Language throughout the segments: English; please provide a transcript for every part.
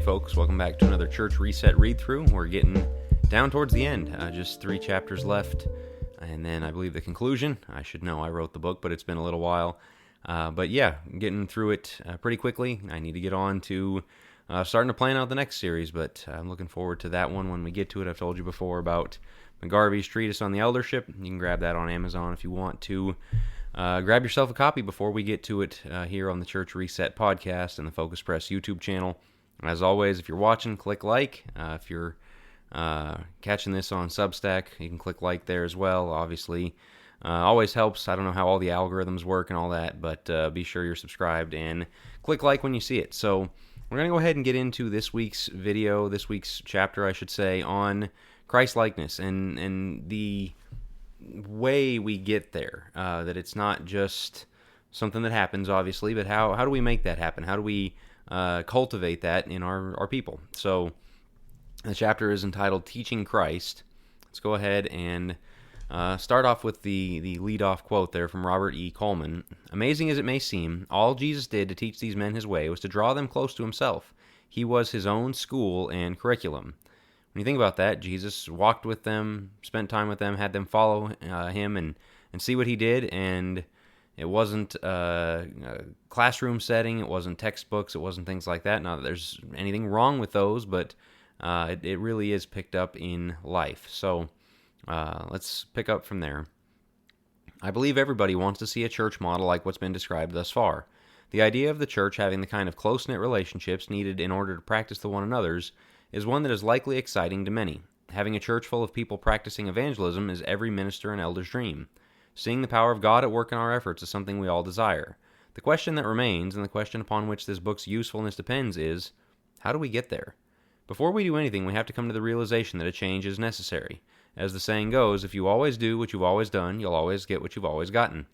folks, welcome back to another Church Reset read-through. We're getting down towards the end, just 3 chapters left, and then I believe the conclusion. I should know, I wrote the book, but it's been a little while. But yeah, getting through it pretty quickly. I need to get on to starting to plan out the next series, but I'm looking forward to that one when we get to it. I've told you before about McGarvey's treatise on the eldership. You can grab that on Amazon if you want to. Grab yourself a copy before we get to it here on the Church Reset podcast and the Focus Press YouTube channel. As always, if you're watching, click like. If you're catching this on Substack, you can click like there as well. Obviously, always helps. I don't know how all the algorithms work and all that, but be sure you're subscribed and click like when you see it. So we're going to go ahead and get into this week's video, this week's chapter, I should say, on Christ-likeness and the way we get there. That it's not just something that happens, obviously, but how do we make that happen? How do we cultivate that in our people? So the chapter is entitled Teaching Christ. Let's go ahead and start off with the lead-off quote there from Robert E. Coleman. Amazing as it may seem, all Jesus did to teach these men his way was to draw them close to himself. He was his own school and curriculum. When you think about that, Jesus walked with them, spent time with them, had them follow him and see what he did, and it wasn't a classroom setting, it wasn't textbooks, it wasn't things like that. Not that there's anything wrong with those, but it really is picked up in life. So let's pick up from there. I believe everybody wants to see a church model like what's been described thus far. The idea of the church having the kind of close-knit relationships needed in order to practice the one another's is one that is likely exciting to many. Having a church full of people practicing evangelism is every minister and elder's dream. Seeing the power of God at work in our efforts is something we all desire. The question that remains, and the question upon which this book's usefulness depends, is, how do we get there? Before we do anything, we have to come to the realization that a change is necessary. As the saying goes, if you always do what you've always done, you'll always get what you've always gotten.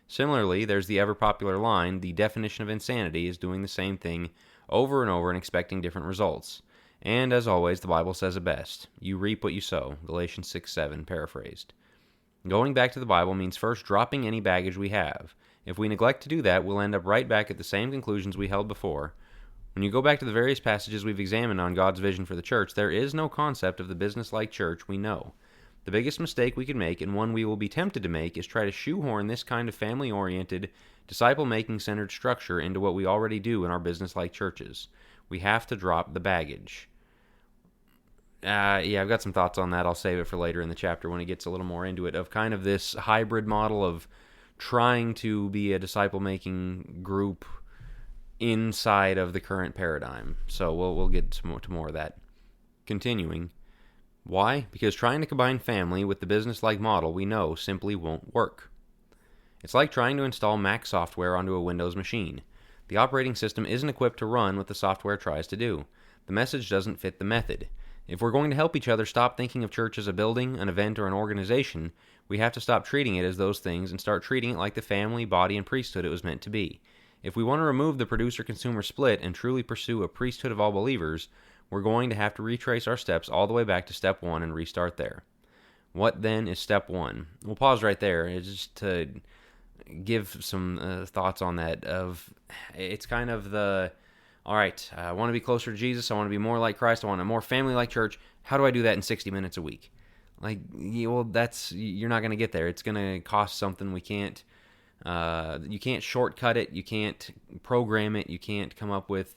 Similarly, there's the ever-popular line, the definition of insanity is doing the same thing over and over and expecting different results. And, as always, the Bible says it best. You reap what you sow. Galatians 6:7, paraphrased. Going back to the Bible means first dropping any baggage we have. If we neglect to do that, we'll end up right back at the same conclusions we held before. When you go back to the various passages we've examined on God's vision for the church, there is no concept of the business-like church we know. The biggest mistake we can make, and one we will be tempted to make, is try to shoehorn this kind of family-oriented, disciple-making centered structure into what we already do in our business-like churches. We have to drop the baggage. I've got some thoughts on that. I'll save it for later in the chapter when it gets a little more into it, of kind of this hybrid model of trying to be a disciple-making group inside of the current paradigm. So we'll get to more of that. Continuing. Why? Because trying to combine family with the business-like model we know simply won't work. It's like trying to install Mac software onto a Windows machine. The operating system isn't equipped to run what the software tries to do. The message doesn't fit the method. If we're going to help each other stop thinking of church as a building, an event, or an organization, we have to stop treating it as those things and start treating it like the family, body, and priesthood it was meant to be. If we want to remove the producer-consumer split and truly pursue a priesthood of all believers, we're going to have to retrace our steps all the way back to step 1 and restart there. What then is step 1? We'll pause right there just to give some thoughts on that. It's kind of the, all right, I want to be closer to Jesus, I want to be more like Christ, I want a more family-like church. How do I do that in 60 minutes a week? You're not going to get there. It's going to cost something. You can't shortcut it, you can't program it, you can't come up with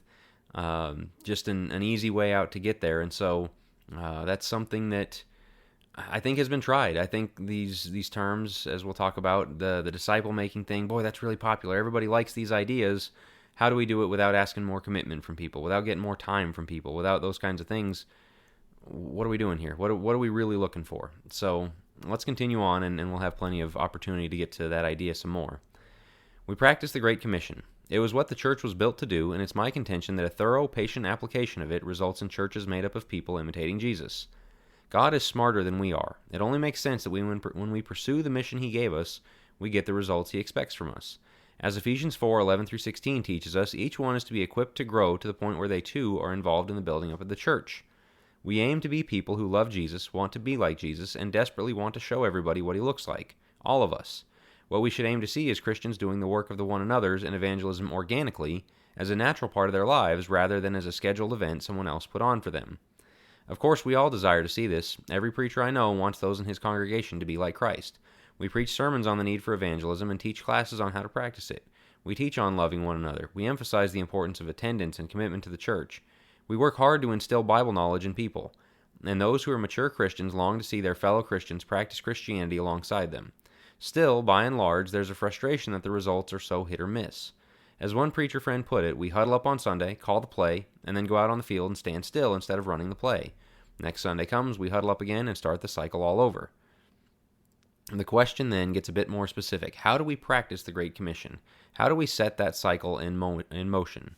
just an easy way out to get there. And so that's something that I think has been tried. I think these terms, as we'll talk about, the disciple-making thing, boy, that's really popular. Everybody likes these ideas. How do we do it without asking more commitment from people, without getting more time from people, without those kinds of things? What are we doing here? What are we really looking for? So let's continue on, and we'll have plenty of opportunity to get to that idea some more. We practice the Great Commission. It was what the church was built to do, and it's my contention that a thorough, patient application of it results in churches made up of people imitating Jesus. God is smarter than we are. It only makes sense that when we pursue the mission He gave us, we get the results He expects from us. As Ephesians 4:11-16 teaches us, each one is to be equipped to grow to the point where they too are involved in the building up of the church. We aim to be people who love Jesus, want to be like Jesus, and desperately want to show everybody what He looks like. All of us. What we should aim to see is Christians doing the work of the one another's and evangelism organically, as a natural part of their lives, rather than as a scheduled event someone else put on for them. Of course, we all desire to see this. Every preacher I know wants those in his congregation to be like Christ. We preach sermons on the need for evangelism and teach classes on how to practice it. We teach on loving one another. We emphasize the importance of attendance and commitment to the church. We work hard to instill Bible knowledge in people. And those who are mature Christians long to see their fellow Christians practice Christianity alongside them. Still, by and large, there's a frustration that the results are so hit or miss. As one preacher friend put it, we huddle up on Sunday, call the play, and then go out on the field and stand still instead of running the play. Next Sunday comes, we huddle up again and start the cycle all over. And the question then gets a bit more specific. How do we practice the Great Commission? How do we set that cycle in motion?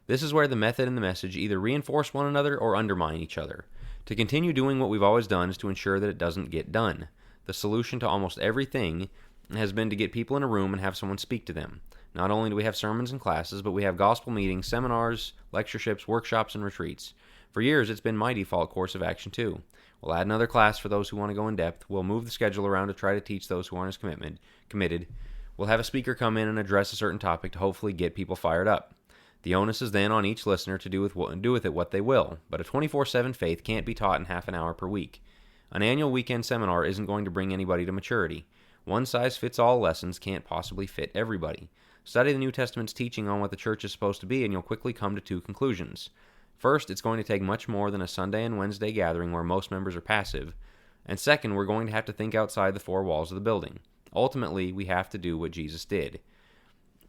This is where the method and the message either reinforce one another or undermine each other. To continue doing what we've always done is to ensure that it doesn't get done. The solution to almost everything has been to get people in a room and have someone speak to them. Not only do we have sermons and classes, but we have gospel meetings, seminars, lectureships, workshops, and retreats. For years, it's been my default course of action too. We'll add another class for those who want to go in depth. We'll move the schedule around to try to teach those who aren't as committed. We'll have a speaker come in and address a certain topic to hopefully get people fired up. The onus is then on each listener to do with it what they will, but a 24/7 faith can't be taught in half an hour per week. An annual weekend seminar isn't going to bring anybody to maturity. One-size-fits-all lessons can't possibly fit everybody. Study the New Testament's teaching on what the church is supposed to be, and you'll quickly come to two conclusions. First, it's going to take much more than a Sunday and Wednesday gathering where most members are passive. And second, we're going to have to think outside the four walls of the building. Ultimately, we have to do what Jesus did.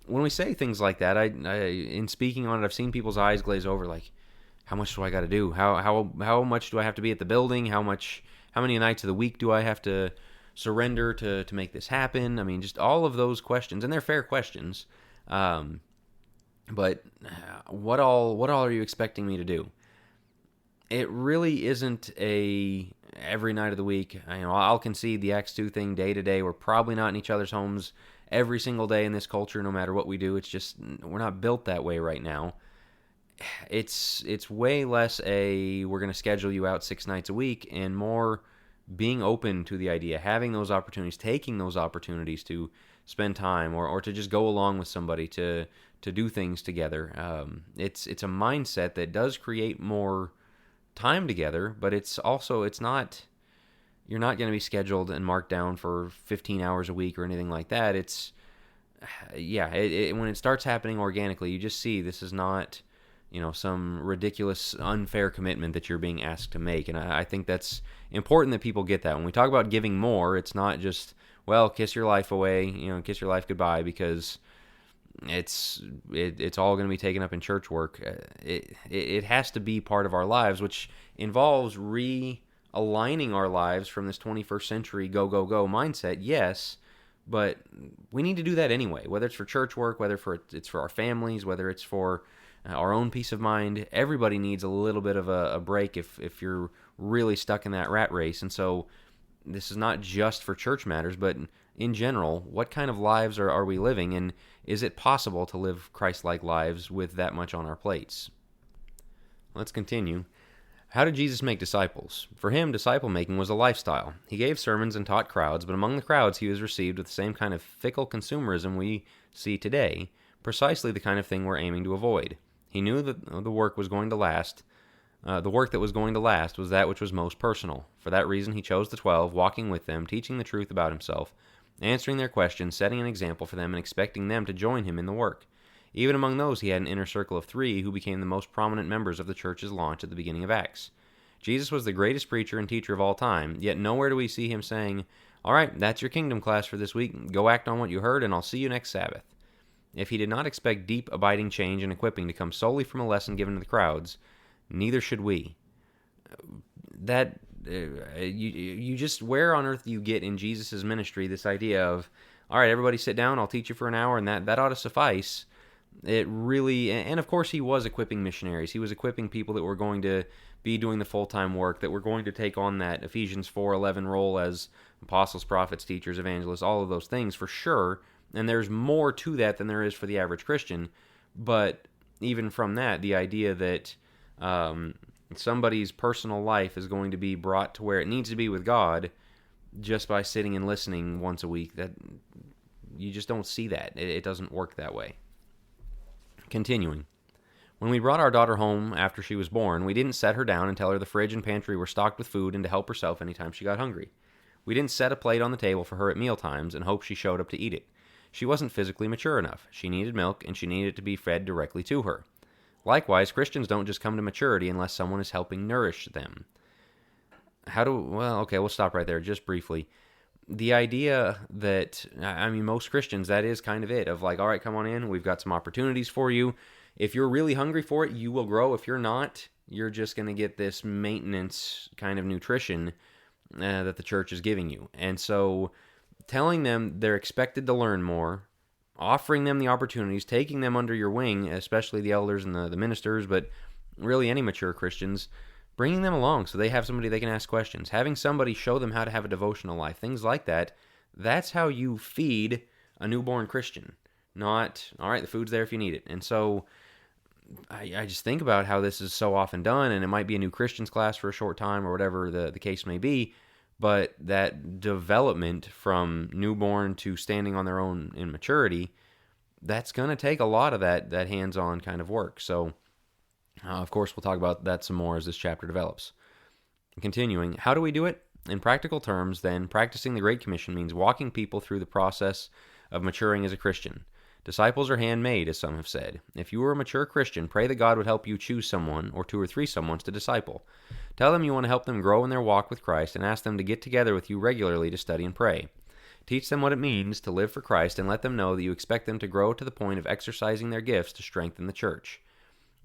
When we say things like that, I in speaking on it, I've seen people's eyes glaze over, like, how much do I got to do? How much do I have to be at the building? How many nights of the week do I have to surrender to make this happen? I mean, just all of those questions, and they're fair questions. But what all are you expecting me to do? It really isn't a every night of the week. I'll concede the Acts 2 thing day to day. We're probably not in each other's homes every single day in this culture, no matter what we do. It's just we're not built that way right now. It's way less we're going to schedule you out 6 nights a week, and more being open to the idea, having those opportunities, taking those opportunities to spend time or to just go along with somebody to do things together. It's a mindset that does create more time together, but you're not going to be scheduled and marked down for 15 hours a week or anything like that. When it starts happening organically, you just see this is not, some ridiculous, unfair commitment that you're being asked to make. And I think that's important that people get that. When we talk about giving more, it's not just, well, kiss your life away, kiss your life goodbye, because it's all going to be taken up in church work. It has to be part of our lives, which involves realigning our lives from this 21st century go mindset, yes, but we need to do that anyway, whether it's for church work, whether it's for our families, whether it's for our own peace of mind. Everybody needs a little bit of a break if you're really stuck in that rat race. And so this is not just for church matters, but in general, what kind of lives are we living, and is it possible to live Christ-like lives with that much on our plates? Let's continue. How did Jesus make disciples? For him, disciple-making was a lifestyle. He gave sermons and taught crowds, but among the crowds he was received with the same kind of fickle consumerism we see today, precisely the kind of thing we're aiming to avoid. He knew that the work that was going to last was that which was most personal. For that reason, he chose the 12, walking with them, teaching the truth about himself, answering their questions, setting an example for them, and expecting them to join him in the work. Even among those, he had an inner circle of 3 who became the most prominent members of the church's launch at the beginning of Acts. Jesus was the greatest preacher and teacher of all time, yet nowhere do we see him saying, "All right, that's your kingdom class for this week. Go act on what you heard, and I'll see you next Sabbath." If he did not expect deep, abiding change and equipping to come solely from a lesson given to the crowds, neither should we. You just, where on earth do you get in Jesus' ministry this idea of, all right, everybody sit down, I'll teach you for an hour, and that ought to suffice? It really, and of course he was equipping missionaries. He was equipping people that were going to be doing the full-time work, that were going to take on that Ephesians 4:11 role as apostles, prophets, teachers, evangelists, all of those things for sure. And there's more to that than there is for the average Christian. But even from that, the idea that somebody's personal life is going to be brought to where it needs to be with God just by sitting and listening once a week, you just don't see that. It doesn't work that way. Continuing. When we brought our daughter home after she was born, we didn't set her down and tell her the fridge and pantry were stocked with food and to help herself anytime she got hungry. We didn't set a plate on the table for her at meal times and hope she showed up to eat it. She wasn't physically mature enough. She needed milk, and she needed to be fed directly to her. Likewise, Christians don't just come to maturity unless someone is helping nourish them. We'll stop right there just briefly. The idea that, most Christians, that is kind of it, of like, all right, come on in, we've got some opportunities for you. If you're really hungry for it, you will grow. If you're not, you're just going to get this maintenance kind of nutrition that the church is giving you. And so telling them they're expected to learn more, offering them the opportunities, taking them under your wing, especially the elders and the ministers, but really any mature Christians, bringing them along so they have somebody they can ask questions, having somebody show them how to have a devotional life, things like that. That's how you feed a newborn Christian. Not, all right, the food's there if you need it. And so I just think about how this is so often done, and it might be a new Christians class for a short time or whatever the case may be, but that development from newborn to standing on their own in maturity, that's going to take a lot of that hands-on kind of work. So, of course, we'll talk about that some more as this chapter develops. Continuing, how do we do it? In practical terms, then, practicing the Great Commission means walking people through the process of maturing as a Christian. Disciples are handmade, as some have said. If you are a mature Christian, pray that God would help you choose someone or 2 or 3 someones to disciple. Tell them you want to help them grow in their walk with Christ and ask them to get together with you regularly to study and pray. Teach them what it means to live for Christ and let them know that you expect them to grow to the point of exercising their gifts to strengthen the church.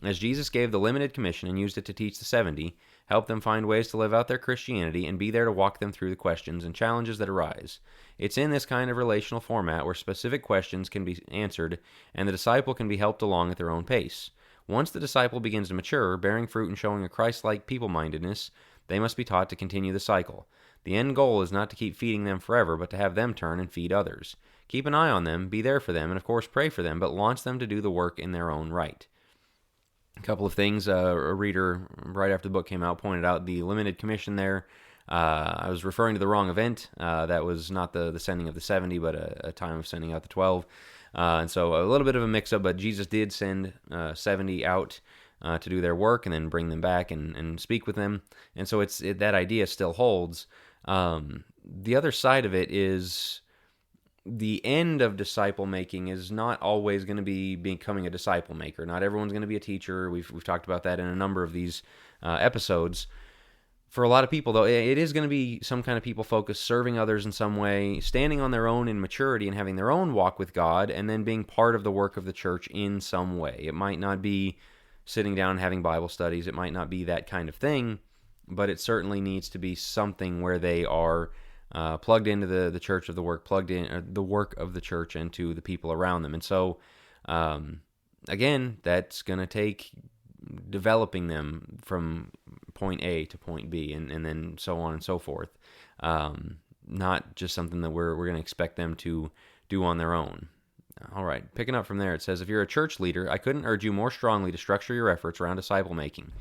As Jesus gave the limited commission and used it to teach the 70, help them find ways to live out their Christianity and be there to walk them through the questions and challenges that arise. It's in this kind of relational format where specific questions can be answered and the disciple can be helped along at their own pace. Once the disciple begins to mature, bearing fruit and showing a Christ-like people-mindedness, they must be taught to continue the cycle. The end goal is not to keep feeding them forever, but to have them turn and feed others. Keep an eye on them, be there for them, and of course pray for them, but launch them to do the work in their own right. A couple of things, a reader right after the book came out pointed out the limited commission there. I was referring to the wrong event. That was not the sending of the 70, but a time of sending out the 12. And so a little bit of a mix-up, but Jesus did send 70 out to do their work and then bring them back and speak with them. And so that idea still holds. The other side of it is the end of disciple making is not always going to be becoming a disciple maker. Not everyone's going to be a teacher. We've talked about that in a number of these episodes. For a lot of people, though, it is going to be some kind of people focused, serving others in some way, standing on their own in maturity and having their own walk with God, and then being part of the work of the church in some way. It might not be sitting down and having Bible studies. It might not be that kind of thing, but it certainly needs to be something where they are plugged into the church of the work, plugged in the work of the church and to the people around them. And so, again, that's going to take developing them from point A to point B, and then so on and so forth. Not just something that we're going to expect them to do on their own. All right, picking up from there, it says, if you're a church leader, I couldn't urge you more strongly to structure your efforts around disciple making.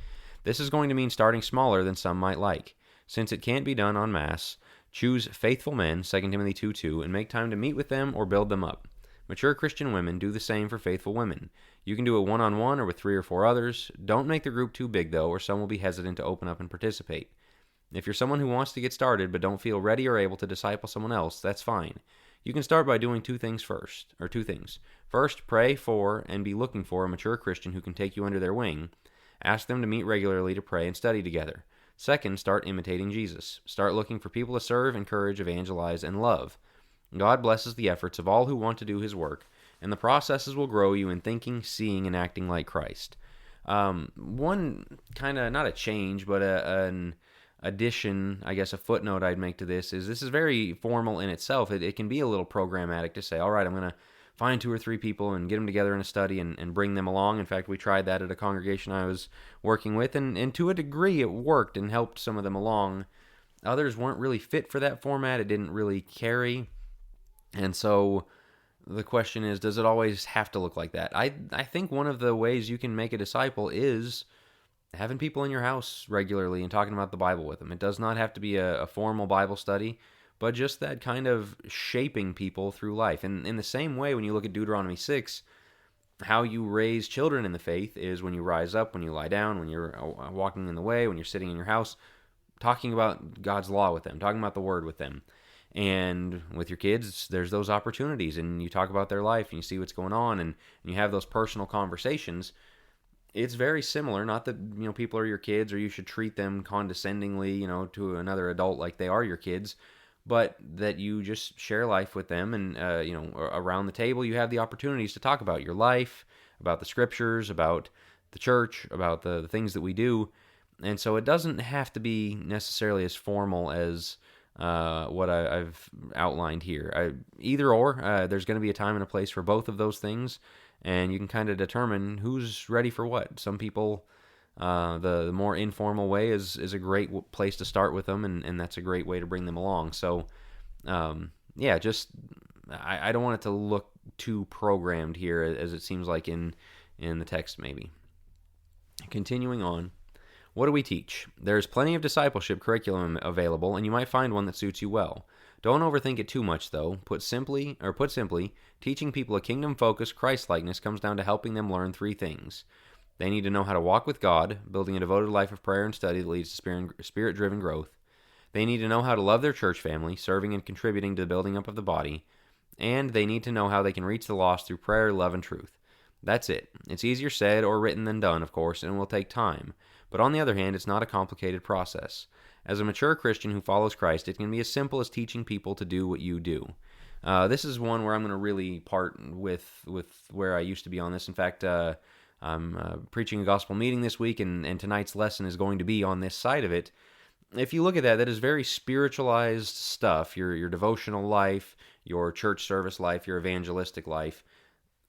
This is going to mean starting smaller than some might like. Since it can't be done en masse, choose faithful men, 2 Timothy 2:2, and make time to meet with them or build them up. Mature Christian women do the same for faithful women. You can do it one-on-one or with 3 or 4 others. Don't make the group too big, though, or some will be hesitant to open up and participate. If you're someone who wants to get started but don't feel ready or able to disciple someone else, that's fine. You can start by doing two things. First, pray for and be looking for a mature Christian who can take you under their wing. Ask them to meet regularly to pray and study together. Second, start imitating Jesus. Start looking for people to serve, encourage, evangelize, and love. God blesses the efforts of all who want to do His work, and the processes will grow you in thinking, seeing, and acting like Christ. One kind of, not a change, but an addition, I guess a footnote I'd make to this is very formal in itself. It can be a little programmatic to say, all right, I'm going to find 2 or 3 people and get them together in a study and bring them along. In fact, we tried that at a congregation I was working with, and to a degree it worked and helped some of them along. Others weren't really fit for that format. It didn't really carry. And so the question is, does it always have to look like that? I think one of the ways you can make a disciple is having people in your house regularly and talking about the Bible with them. It does not have to be a formal Bible study, but just that kind of shaping people through life. And in the same way, when you look at Deuteronomy 6, how you raise children in the faith is when you rise up, when you lie down, when you're walking in the way, when you're sitting in your house, talking about God's law with them, talking about the Word with them. And with your kids, there's those opportunities, and you talk about their life, and you see what's going on, and you have those personal conversations. It's very similar. Not that people are your kids, or you should treat them condescendingly, to another adult like they are your kids, but that you just share life with them, and around the table you have the opportunities to talk about your life, about the scriptures, about the church, about the things that we do. And so it doesn't have to be necessarily as formal as what I've outlined here. Either or, there's going to be a time and a place for both of those things, and you can kind of determine who's ready for what. Some people, the more informal way is a great place to start with them, and that's a great way to bring them along. So, just I don't want it to look too programmed here, as it seems like in the text maybe. Continuing on. What do we teach? There's plenty of discipleship curriculum available, and you might find one that suits you well. Don't overthink it too much, though. Put simply, teaching people a kingdom-focused Christ-likeness comes down to helping them learn 3 things. They need to know how to walk with God, building a devoted life of prayer and study that leads to spirit-driven growth. They need to know how to love their church family, serving and contributing to the building up of the body. And they need to know how they can reach the lost through prayer, love, and truth. That's it. It's easier said or written than done, of course, and will take time. But on the other hand, it's not a complicated process. As a mature Christian who follows Christ, it can be as simple as teaching people to do what you do. This is one where I'm going to really part with where I used to be on this. In fact, I'm preaching a gospel meeting this week, and tonight's lesson is going to be on this side of it. If you look at that is very spiritualized stuff, your devotional life, your church service life, your evangelistic life.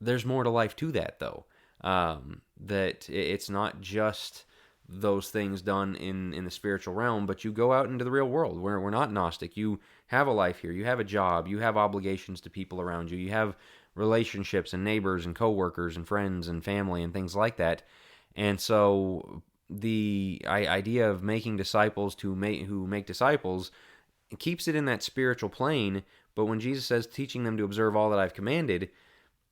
There's more to life to that, though. That it's not just those things done in the spiritual realm, but you go out into the real world where we're not Gnostic. You have a life here. You have a job. You have obligations to people around you. You have relationships and neighbors and coworkers and friends and family and things like that. And so the idea of making disciples who make disciples keeps it in that spiritual plane. But when Jesus says teaching them to observe all that I've commanded,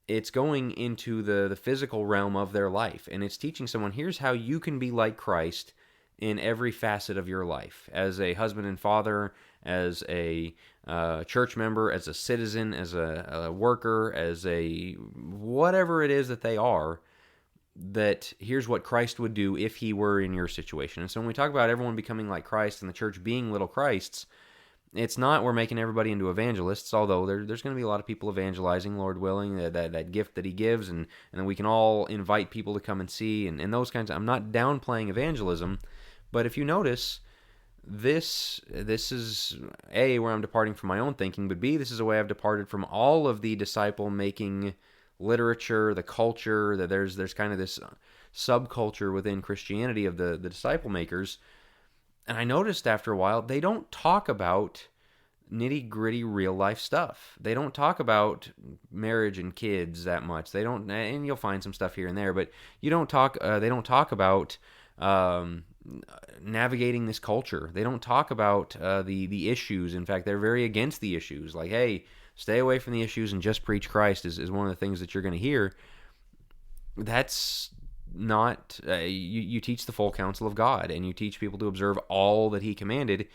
it's going into the physical realm of their life, and it's teaching someone, here's how you can be like Christ in every facet of your life, as a husband and father, as a church member, as a citizen, as a worker, as a whatever it is that they are, that here's what Christ would do if he were in your situation. And so when we talk about everyone becoming like Christ and the church being little Christs, it's not we're making everybody into evangelists, although there's going to be a lot of people evangelizing, Lord willing, that gift that he gives, and then we can all invite people to come and see, and those kinds of... I'm not downplaying evangelism, but if you notice, this is, A, where I'm departing from my own thinking, but B, this is a way I've departed from all of the disciple-making literature, the culture, that there's kind of this subculture within Christianity of the disciple makers. And I noticed after a while, they don't talk about nitty-gritty real-life stuff. They don't talk about marriage and kids that much. They don't, and you'll find some stuff here and there, but they don't talk about navigating this culture. They don't talk about the issues. In fact, they're very against the issues. Like, hey, stay away from the issues and just preach Christ is one of the things that you're going to hear. That's not you teach the full counsel of God, and you teach people to observe all that he commanded.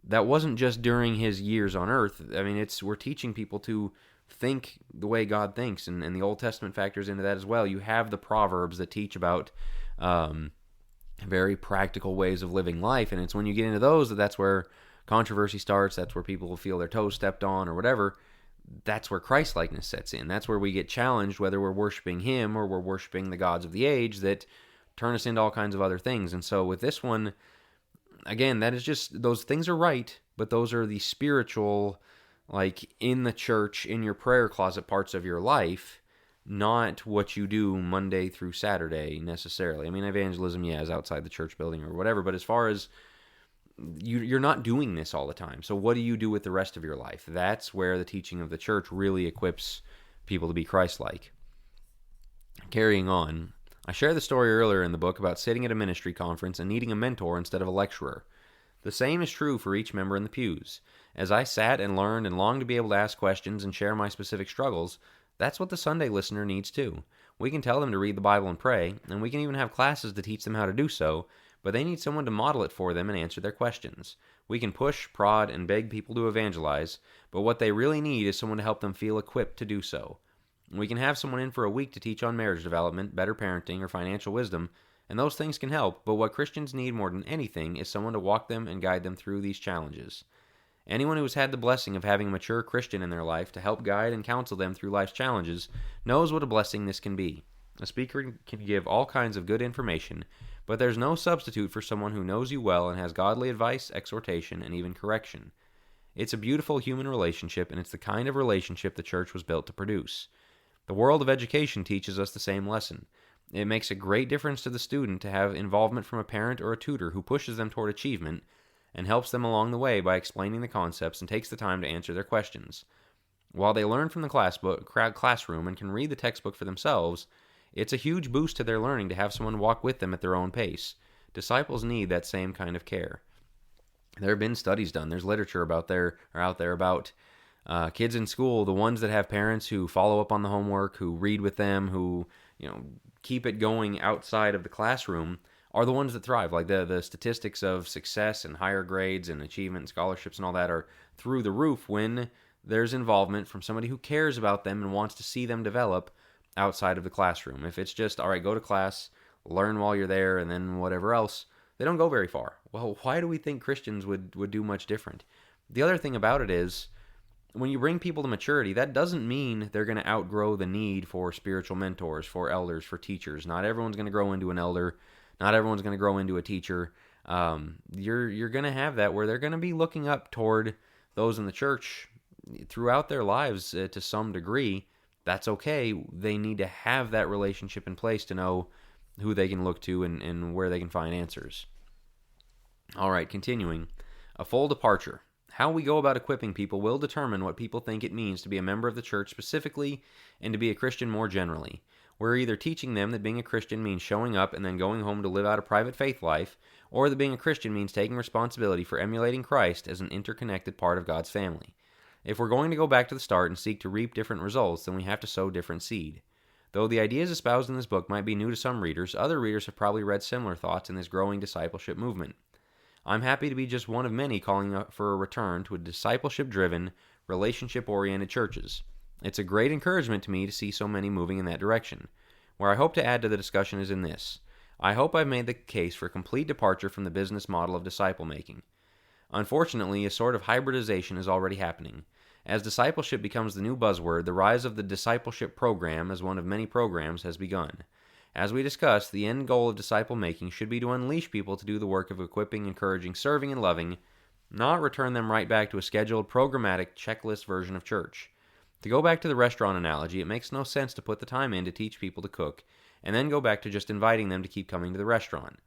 That wasn't just during his years on earth. I mean, we're teaching people to think the way God thinks, and the Old Testament factors into that as well. You have the Proverbs that teach about very practical ways of living life, and it's when you get into those that's where controversy starts. That's where people will feel their toes stepped on or whatever. That's where Christ-likeness sets in. That's where we get challenged, whether we're worshiping him or we're worshiping the gods of the age that turn us into all kinds of other things. And so with this one, again, that is just, those things are right, but those are the spiritual, like in the church, in your prayer closet parts of your life, not what you do Monday through Saturday necessarily. I mean, evangelism, is outside the church building or whatever, but as far as you're not doing this all the time. So what do you do with the rest of your life? That's where the teaching of the church really equips people to be Christ-like. Carrying on, I shared the story earlier in the book about sitting at a ministry conference and needing a mentor instead of a lecturer. The same is true for each member in the pews. As I sat and learned and longed to be able to ask questions and share my specific struggles, that's what the Sunday listener needs too. We can tell them to read the Bible and pray, and we can even have classes to teach them how to do so, but they need someone to model it for them and answer their questions. We can push, prod, and beg people to evangelize, but what they really need is someone to help them feel equipped to do so. We can have someone in for a week to teach on marriage development, better parenting, or financial wisdom, and those things can help, but what Christians need more than anything is someone to walk them and guide them through these challenges. Anyone who has had the blessing of having a mature Christian in their life to help guide and counsel them through life's challenges knows what a blessing this can be. A speaker can give all kinds of good information, but there's no substitute for someone who knows you well and has godly advice, exhortation, and even correction. It's a beautiful human relationship, and it's the kind of relationship the church was built to produce. The world of education teaches us the same lesson. It makes a great difference to the student to have involvement from a parent or a tutor who pushes them toward achievement and helps them along the way by explaining the concepts and takes the time to answer their questions. While they learn from the classroom and can read the textbook for themselves, it's a huge boost to their learning to have someone walk with them at their own pace. Disciples need that same kind of care. There have been studies done. There's literature out there about kids in school, the ones that have parents who follow up on the homework, who read with them, who keep it going outside of the classroom, are the ones that thrive. Like the statistics of success and higher grades and achievement and scholarships and all that are through the roof when there's involvement from somebody who cares about them and wants to see them develop outside of the classroom. If it's just, all right, go to class, learn while you're there, and then whatever else, they don't go very far. Well, why do we think Christians would do much different? The other thing about it is, when you bring people to maturity, that doesn't mean they're going to outgrow the need for spiritual mentors, for elders, for teachers. Not everyone's going to grow into an elder. Not everyone's going to grow into a teacher. You're going to have that where they're going to be looking up toward those in the church throughout their lives to some degree. That's okay. They need to have that relationship in place to know who they can look to and where they can find answers. All right, continuing. A full departure. How we go about equipping people will determine what people think it means to be a member of the church specifically and to be a Christian more generally. We're either teaching them that being a Christian means showing up and then going home to live out a private faith life, or that being a Christian means taking responsibility for emulating Christ as an interconnected part of God's family. If we're going to go back to the start and seek to reap different results, then we have to sow different seed. Though the ideas espoused in this book might be new to some readers, other readers have probably read similar thoughts in this growing discipleship movement. I'm happy to be just one of many calling for a return to a discipleship-driven, relationship-oriented churches. It's a great encouragement to me to see so many moving in that direction. Where I hope to add to the discussion is in this. I hope I've made the case for complete departure from the business model of disciple-making. Unfortunately, a sort of hybridization is already happening. As discipleship becomes the new buzzword, the rise of the discipleship program as one of many programs has begun. As we discussed, the end goal of disciple-making should be to unleash people to do the work of equipping, encouraging, serving, and loving, not return them right back to a scheduled, programmatic, checklist version of church. To go back to the restaurant analogy, it makes no sense to put the time in to teach people to cook, and then go back to just inviting them to keep coming to the restaurant.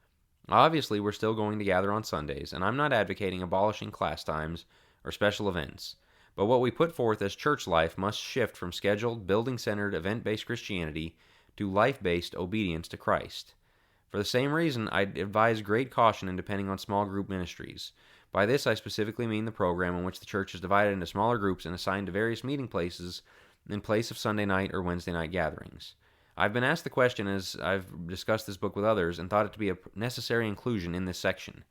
Obviously, we're still going to gather on Sundays, and I'm not advocating abolishing class times or special events. But what we put forth as church life must shift from scheduled, building-centered, event-based Christianity to life-based obedience to Christ. For the same reason, I advise great caution in depending on small group ministries. By this, I specifically mean the program in which the church is divided into smaller groups and assigned to various meeting places in place of Sunday night or Wednesday night gatherings. I've been asked the question as I've discussed this book with others and thought it to be a necessary inclusion in this section.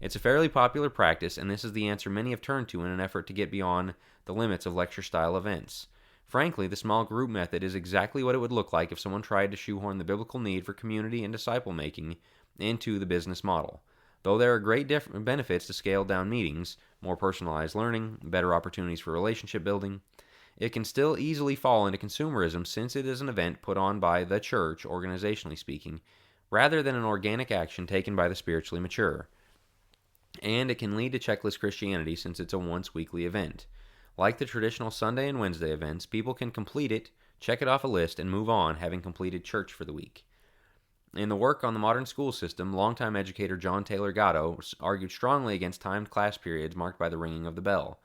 It's a fairly popular practice, and this is the answer many have turned to in an effort to get beyond the limits of lecture-style events. Frankly, the small group method is exactly what it would look like if someone tried to shoehorn the biblical need for community and disciple-making into the business model. Though there are great benefits to scaled-down meetings, more personalized learning, better opportunities for relationship building, it can still easily fall into consumerism since it is an event put on by the church, organizationally speaking, rather than an organic action taken by the spiritually mature. And it can lead to checklist Christianity since it's a once-weekly event. Like the traditional Sunday and Wednesday events, people can complete it, check it off a list, and move on, having completed church for the week. In the work on the modern school system, longtime educator John Taylor Gatto argued strongly against timed class periods marked by the ringing of the bell.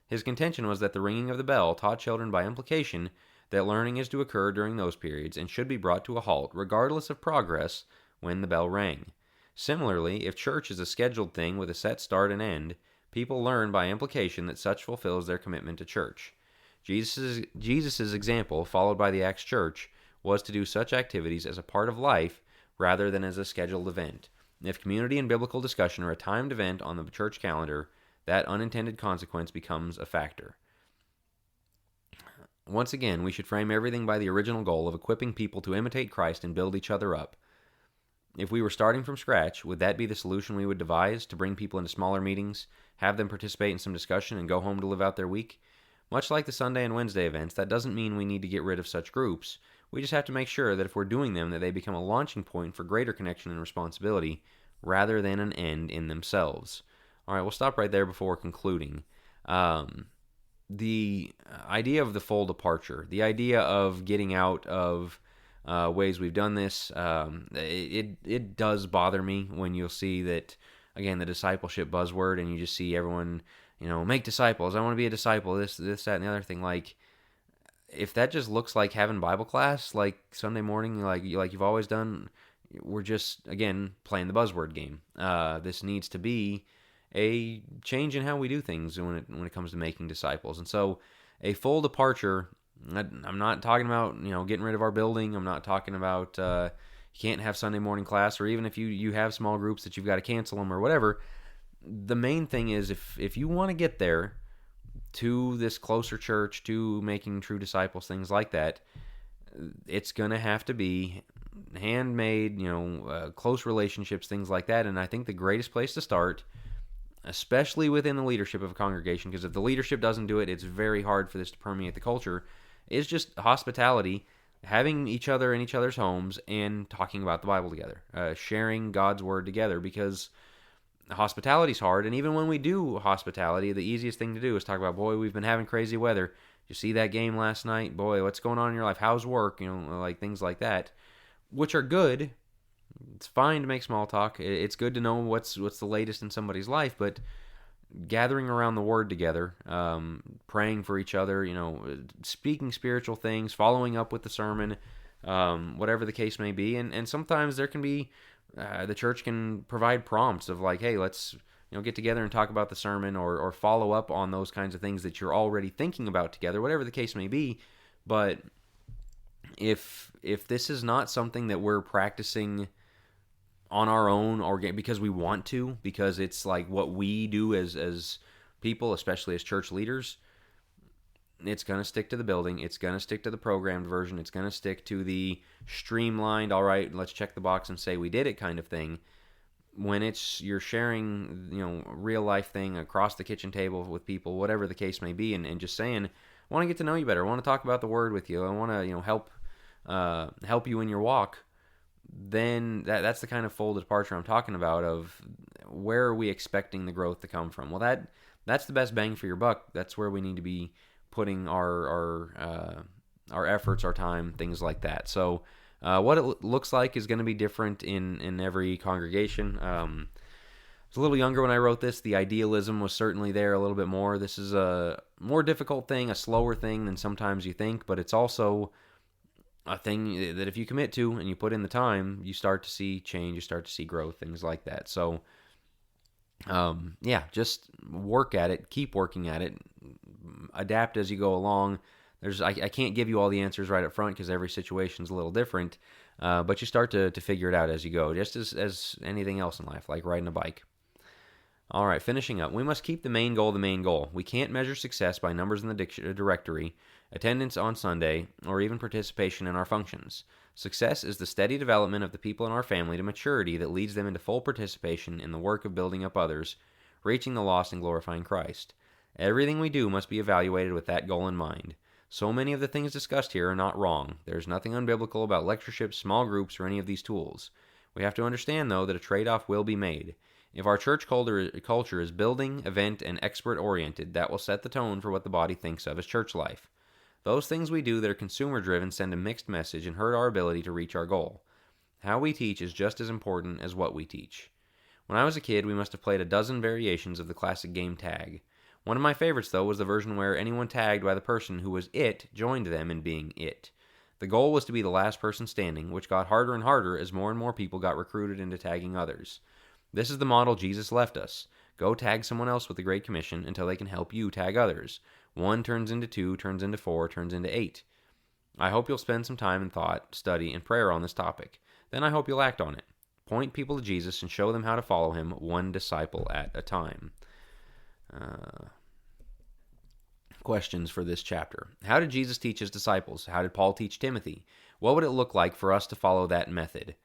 His contention was that the ringing of the bell taught children by implication that learning is to occur during those periods and should be brought to a halt, regardless of progress, when the bell rang. Similarly, if church is a scheduled thing with a set start and end, people learn by implication that such fulfills their commitment to church. Jesus' example, followed by the Acts church, was to do such activities as a part of life rather than as a scheduled event. If community and biblical discussion are a timed event on the church calendar, that unintended consequence becomes a factor. Once again, we should frame everything by the original goal of equipping people to imitate Christ and build each other up. If we were starting from scratch, would that be the solution we would devise, to bring people into smaller meetings, have them participate in some discussion, and go home to live out their week? Much like the Sunday and Wednesday events, that doesn't mean we need to get rid of such groups. We just have to make sure that if we're doing them, that they become a launching point for greater connection and responsibility, rather than an end in themselves. All right, we'll stop right there before concluding. The idea of the full departure, the idea of getting out of ways we've done this, it does bother me when you'll see that, again, the discipleship buzzword, and you just see everyone, make disciples. I want to be a disciple. This, that, and the other thing. Like, if that just looks like having Bible class, like Sunday morning, like you've always done, we're just, again, playing the buzzword game. This needs to be a change in how we do things when it comes to making disciples. And so, a full departure. I'm not talking about getting rid of our building. I'm not talking about you can't have Sunday morning class, or even if you have small groups that you've got to cancel them or whatever. The main thing is, if you want to get there to this closer church, to making true disciples, things like that, it's going to have to be handmade, close relationships, things like that. And I think the greatest place to start, especially within the leadership of a congregation, because if the leadership doesn't do it, it's very hard for this to permeate the culture, is just hospitality, having each other in each other's homes and talking about the Bible together, sharing God's Word together, because hospitality's hard. And even when we do hospitality, the easiest thing to do is talk about, boy, we've been having crazy weather. You see that game last night? Boy, what's going on in your life? How's work? Like things like that, which are good. It's fine to make small talk. It's good to know what's the latest in somebody's life, but gathering around the Word together, praying for each other, speaking spiritual things, following up with the sermon, whatever the case may be. And sometimes there can be, the church can provide prompts of like, hey, let's get together and talk about the sermon, or follow up on those kinds of things that you're already thinking about together, whatever the case may be. But if this is not something that we're practicing on our own, or because we want to, because it's like what we do as people, especially as church leaders, it's going to stick to the building. It's going to stick to the programmed version. It's going to stick to the streamlined, all right, let's check the box and say we did it kind of thing. When you're sharing, real life thing across the kitchen table with people, whatever the case may be, and just saying, I want to get to know you better. I want to talk about the Word with you. I want to, help you in your walk. Then that's the kind of full departure I'm talking about, of where are we expecting the growth to come from? Well, that's the best bang for your buck. That's where we need to be putting our efforts, our time, things like that. So what it looks like is going to be different in every congregation. I was a little younger when I wrote this. The idealism was certainly there a little bit more. This is a more difficult thing, a slower thing than sometimes you think, but it's also a thing that if you commit to and you put in the time, you start to see change, you start to see growth, things like that. So, just work at it, keep working at it, adapt as you go along. I can't give you all the answers right up front because every situation is a little different, but you start to figure it out as you go, just as anything else in life, like riding a bike. All right, finishing up. We must keep the main goal. We can't measure success by numbers in the directory, attendance on Sunday, or even participation in our functions. Success is the steady development of the people in our family to maturity that leads them into full participation in the work of building up others, reaching the lost, and glorifying Christ. Everything we do must be evaluated with that goal in mind. So many of the things discussed here are not wrong. There's nothing unbiblical about lectureships, small groups, or any of these tools. We have to understand, though, that a trade-off will be made. If our church culture is building, event, and expert-oriented, that will set the tone for what the body thinks of as church life. Those things we do that are consumer-driven send a mixed message and hurt our ability to reach our goal. How we teach is just as important as what we teach. When I was a kid, we must have played a dozen variations of the classic game tag. One of my favorites, though, was the version where anyone tagged by the person who was it joined them in being it. The goal was to be the last person standing, which got harder and harder as more and more people got recruited into tagging others. This is the model Jesus left us. Go tag someone else with the Great Commission until they can help you tag others. 1 turns into 2, turns into 4, turns into 8. I hope you'll spend some time in thought, study, and prayer on this topic. Then I hope you'll act on it. Point people to Jesus and show them how to follow him, one disciple at a time. Questions for this chapter. How did Jesus teach his disciples? How did Paul teach Timothy? What would it look like for us to follow that method?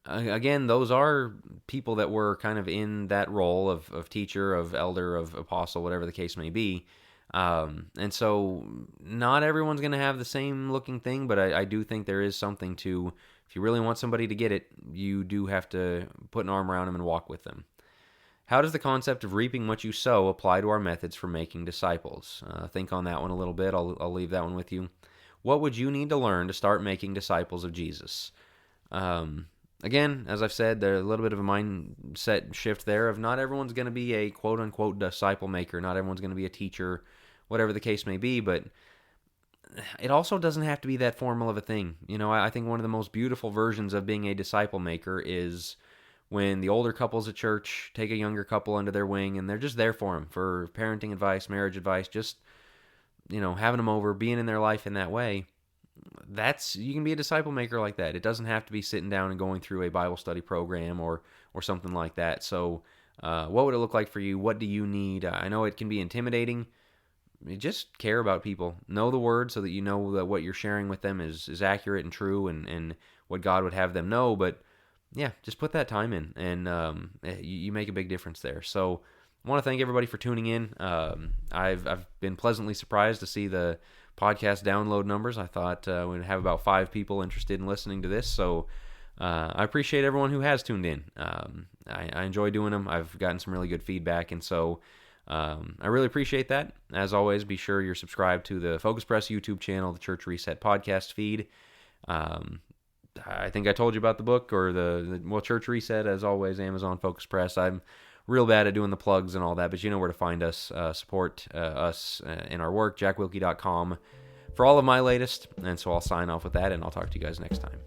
Again, those are people that were kind of in that role of teacher, of elder, of apostle, whatever the case may be. And so not everyone's going to have the same looking thing, but I do think there is something to, if you really want somebody to get it, you do have to put an arm around them and walk with them. How does the concept of reaping what you sow apply to our methods for making disciples? Think on that one a little bit. I'll leave that one with you. What would you need to learn to start making disciples of Jesus? Again, as I've said, there's a little bit of a mindset shift there of not everyone's going to be a quote-unquote disciple maker. Not everyone's going to be a teacher, whatever the case may be, but it also doesn't have to be that formal of a thing. You know, I think one of the most beautiful versions of being a disciple maker is when the older couples at church take a younger couple under their wing and they're just there for them, for parenting advice, marriage advice, just, you know, having them over, being in their life in that way. You can be a disciple maker like that. It doesn't have to be sitting down and going through a Bible study program or something like that. So what would it look like for you? What do you need? I know it can be intimidating. Just care about people. Know the word so that you know that what you're sharing with them is accurate and true and what God would have them know. But yeah, just put that time in and you make a big difference there. So I want to thank everybody for tuning in. I've been pleasantly surprised to see the podcast download numbers. I thought we'd have about 5 people interested in listening to this. So I appreciate everyone who has tuned in. I enjoy doing them. I've gotten some really good feedback. And so I really appreciate that. As always, be sure you're subscribed to the Focus Press YouTube channel, the Church Reset podcast feed. I think I told you about the book or the Church Reset, as always, Amazon Focus Press. I'm real bad at doing the plugs and all that, but you know where to find us. Support us in our work, jackwilkie.com, for all of my latest. And so I'll sign off with that, and I'll talk to you guys next time.